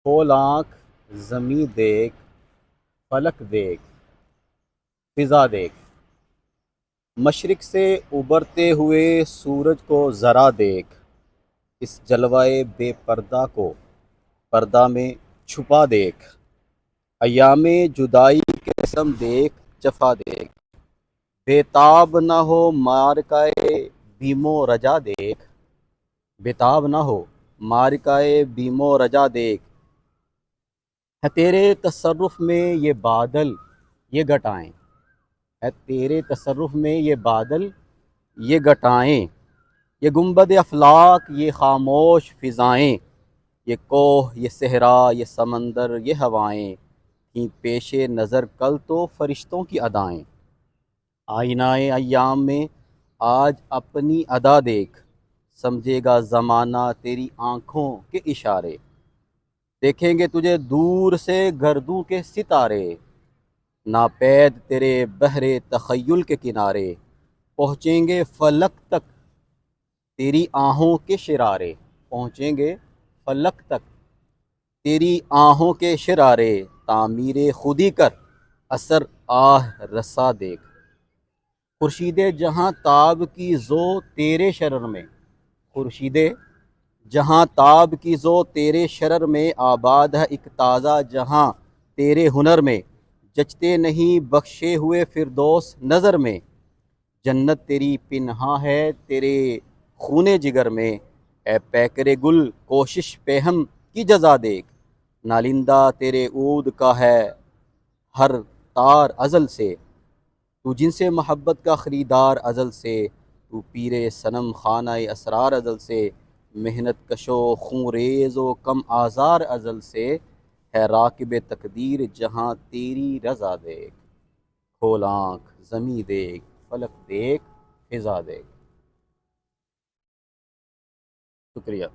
کھول آنکھ زمیں دیکھ، فلک دیکھ، فضا دیکھ، مشرق سے ابھرتے ہوئے سورج کو ذرا دیکھ، اس جلوائے بے پردہ کو پردہ میں چھپا دیکھ، ایام جدائی کے رسم دیکھ، جفا دیکھ، بے تاب نہ ہو معرکۂ بیم و رجا دیکھ، بےتاب نہ ہو معرکۂ بیم و رجا دیکھ، ہے تیرے تصرف میں یہ بادل یہ گٹائیں، ہے تیرے تصرف میں یہ بادل یہ گٹائیں، یہ گنبد افلاک یہ خاموش فضائیں، یہ کوہ یہ صحرا یہ سمندر یہ ہوائیں، تھیں پیش نظر کل تو فرشتوں کی ادائیں، آئینہ ایام میں آج اپنی ادا دیکھ، سمجھے گا زمانہ تیری آنکھوں کے اشارے، دیکھیں گے تجھے دور سے گردوں کے ستارے، ناپید تیرے بحر تخیل کے کنارے، پہنچیں گے فلک تک تیری آہوں کے شرارے، پہنچیں گے فلک تک تیری آہوں کے شرارے، تعمیر خودی کر اثر آہ رسا دیکھ، خورشید جہاں تاب کی زو تیرے شرر میں، خورشید جہاں تاب کی زو تیرے شرر میں، آباد ہے ایک تازہ جہاں تیرے ہنر میں، جچتے نہیں بخشے ہوئے فردوس نظر میں، جنت تیری پنہاں ہے تیرے خون جگر میں، اے پیکرے گل کوشش پہ ہم کی جزا دیکھ، نالندہ تیرے عود کا ہے ہر تار ازل سے، تو جن سے محبت کا خریدار ازل سے، تو پیر صنم خانہ اسرار ازل سے، محنت کشو خوں ریز و کم آزار ازل سے، ہے راکب تقدیر جہاں تیری رضا دیکھ، کھول آنکھ زمیں دیکھ، فلک دیکھ، فضا دیکھ۔ شکریہ۔